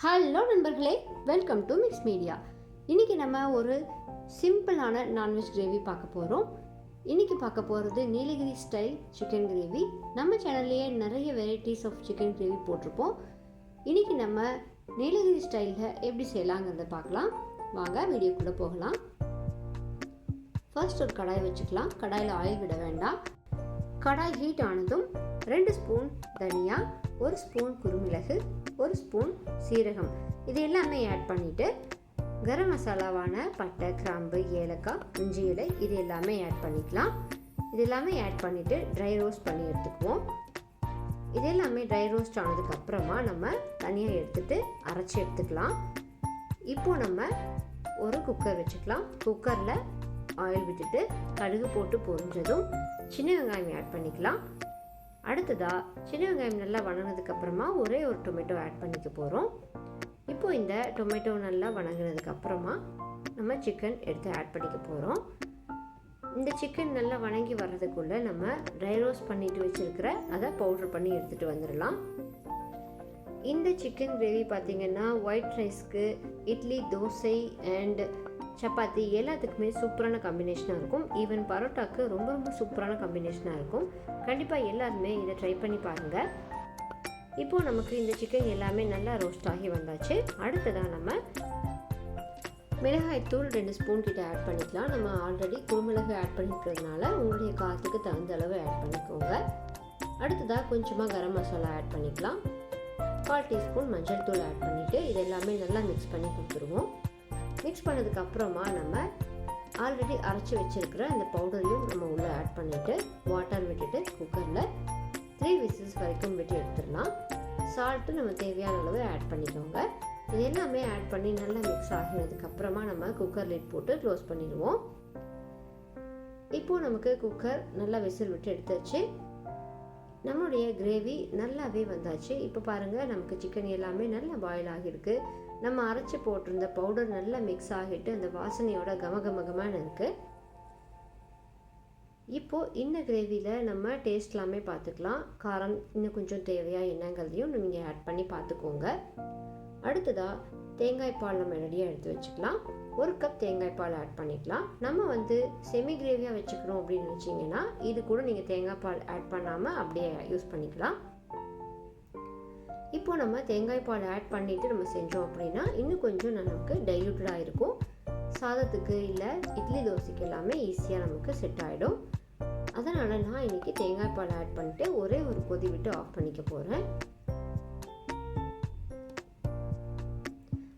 Hello நண்பர்களே, welcome to mix media. இன்றைக்கி நம்ம ஒரு சிம்பிளான நான்வெஜ் கிரேவி பார்க்க போகிறோம். இன்றைக்கி பார்க்க போகிறது நீலகிரி ஸ்டைல் சிக்கன் கிரேவி. நம்ம சேனல்லையே நிறைய வெரைட்டிஸ் ஆஃப் சிக்கன் கிரேவி போட்டிருப்போம். இன்றைக்கி நம்ம நீலகிரி ஸ்டைலில் எப்படி செய்யலாங்கிறத பார்க்கலாம். வாங்க வீடியோக்குள்ளே போகலாம். ஃபர்ஸ்ட் ஒரு கடாய் வச்சுக்கலாம். கடாயில் ஆயில் விட வேண்டாம். கடாய் ஹீட் ஆனதும் 2 ஸ்பூன் தனியா, 1 ஸ்பூன் குருமிளகு, 1 ஸ்பூன் சீரகம் இது எல்லாமே ஆட் பண்ணிவிட்டு கரம் மசாலாவான பட்டை, கிராம்பு, ஏலக்காய், இஞ்சி இலை இது எல்லாமே ஆட் பண்ணிக்கலாம். இது எல்லாமே ஆட் பண்ணிவிட்டு ட்ரை ரோஸ்ட் பண்ணி எடுத்துக்குவோம். இது எல்லாமே ட்ரை ரோஸ்ட் ஆனதுக்கப்புறமா நம்ம தனியாக எடுத்துகிட்டு அரைச்சி எடுத்துக்கலாம். இப்போது நம்ம ஒரு குக்கர் வச்சுக்கலாம். குக்கரில் ஆயில் விட்டுட்டு கடுகு போட்டு பொரிஞ்சதும் சின்ன வெங்காயம் ஆட் பண்ணிக்கலாம். அடுத்ததாக சின்ன வெங்காயம் நல்லா வணங்கினதுக்கப்புறமா ஒரே ஒரு டொமேட்டோ ஆட் பண்ணிக்க போகிறோம். இப்போது இந்த டொமேட்டோ நல்லா வணங்கினதுக்கப்புறமா நம்ம சிக்கன் எடுத்து ஆட் பண்ணிக்க போகிறோம். இந்த சிக்கன் நல்லா வணங்கி வர்றதுக்குள்ளே நம்ம ட்ரை ரோஸ்ட் பண்ணிட்டு வச்சுருக்கிற அதை பவுட்ரு பண்ணி எடுத்துகிட்டு வந்துடலாம். இந்த சிக்கன் கிரேவி பார்த்திங்கன்னா ஒயிட் ரைஸ்க்கு, இட்லி, தோசை அண்ட் சப்பாத்தி எல்லாத்துக்குமே சூப்பரான காம்பினேஷனாக இருக்கும். ஈவன் பரோட்டாக்கு ரொம்ப ரொம்ப சூப்பரான காம்பினேஷனாக இருக்கும். கண்டிப்பாக எல்லாருமே இதை ட்ரை பண்ணி பாருங்கள். இப்போது நமக்கு இந்த சிக்கன் எல்லாமே நல்லா ரோஸ்ட் ஆகி வந்தாச்சு. அடுத்ததாக நம்ம மிளகாய்த்தூள் 2 ஸ்பூன் கிட்ட ஆட் பண்ணிக்கலாம். நம்ம ஆல்ரெடி குருமிளகு ஆட் பண்ணிக்கிறதுனால உங்களுடைய காரத்துக்கு தகுந்த அளவு ஆட் பண்ணிக்கோங்க. அடுத்ததாக கொஞ்சமாக கரம் மசாலா ஆட் பண்ணிக்கலாம். 1/4 டீஸ்பூன் மஞ்சள் தூள் ஆட் பண்ணிவிட்டு இது எல்லாமே நல்லா மிக்ஸ் பண்ணி கொடுத்துருவோம். மிக்ஸ் பண்ணதுக்கு அப்புறமா நம்ம ஆல்ரெடி அரைச்சி வச்சுருக்கிற அந்த பவுடரையும் நம்ம உள்ளே ஆட் பண்ணிவிட்டு வாட்டர் விட்டுட்டு குக்கரில் 3 விசில்ஸ் வரைக்கும் விட்டு எடுத்துடலாம். சால்ட்டு நம்ம தேவையான அளவு ஆட் பண்ணிக்கோங்க. இது எல்லாமே ஆட் பண்ணி நல்லா மிக்ஸ் ஆகினதுக்கப்புறமா நம்ம குக்கர் லிட் போட்டு க்ளோஸ் பண்ணிடுவோம். இப்போது நமக்கு குக்கர் நல்லா விசில் விட்டு எடுத்தாச்சு. நம்மளுடைய கிரேவி நல்லாவே வந்தாச்சு. இப்போ பாருங்கள், நமக்கு சிக்கன் எல்லாமே நல்லா பாயில் ஆகியிருக்கு. நம்ம அரைச்சி போட்டிருந்த பவுடர் நல்லா மிக்ஸ் ஆகிட்டு அந்த வாசனையோட கமகமகமான இருக்குது. இப்போது இந்த கிரேவியில் நம்ம டேஸ்ட் எல்லாமே பார்த்துக்கலாம். காரம் இன்னும் கொஞ்சம் தேவையா என்னங்கிறதையும் நீங்கள் ஆட் பண்ணி பார்த்துக்கோங்க. அடுத்ததாக தேங்காய் பால் நம்ம ரெடியாக எடுத்து வச்சுக்கலாம். 1 கப் தேங்காய் பால் ஆட் பண்ணிக்கலாம். நம்ம செமி கிரேவியாக வச்சுக்கணும் அப்படின்னு நினச்சிங்கன்னா இது கூட நீங்கள் தேங்காய் பால் ஆட் பண்ணாமல் அப்படியே யூஸ் பண்ணிக்கலாம். இப்போது நம்ம தேங்காய் பால் ஆட் பண்ணிவிட்டு நம்ம செஞ்சோம் அப்படின்னா இன்னும் கொஞ்சம் நமக்கு டைல்யூட்டடாக இருக்கும். சாதத்துக்கு இல்லை இட்லி, தோசைக்கு எல்லாமே ஈஸியாக நமக்கு செட் ஆகிடும். அதனால் நான் இன்றைக்கி தேங்காய் பால் ஆட் பண்ணிட்டு ஒரே ஒரு கொதி விட்டு ஆஃப் பண்ணிக்க போகிறேன்.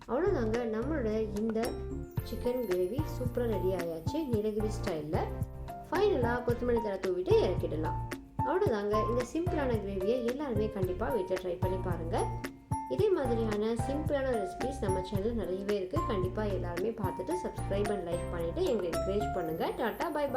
அவ்வளோதாங்க, நம்மளோட இந்த சிக்கன் கிரேவி சூப்பராக ரெடி ஆயாச்சு நீலகிரி ஸ்டைலில். ஃபைனலாக கொத்தமல்லி தழை தூவிட்டு இறக்கிடலாம். அவ்வளோதாங்க, இந்த சிம்பிளான கிரேவியை எல்லாருமே கண்டிப்பாக வீட்டில் ட்ரை பண்ணி பாருங்கள். இதே மாதிரியான சிம்பிளான ரெசிபிஸ் நம்ம சேனலில் நிறையவே இருக்குது. கண்டிப்பாக எல்லாருமே பார்த்துட்டு சப்ஸ்கிரைப் அண்ட் லைக் பண்ணிவிட்டு எங்களை என்கரேஜ் பண்ணுங்கள். Tata, bye bye.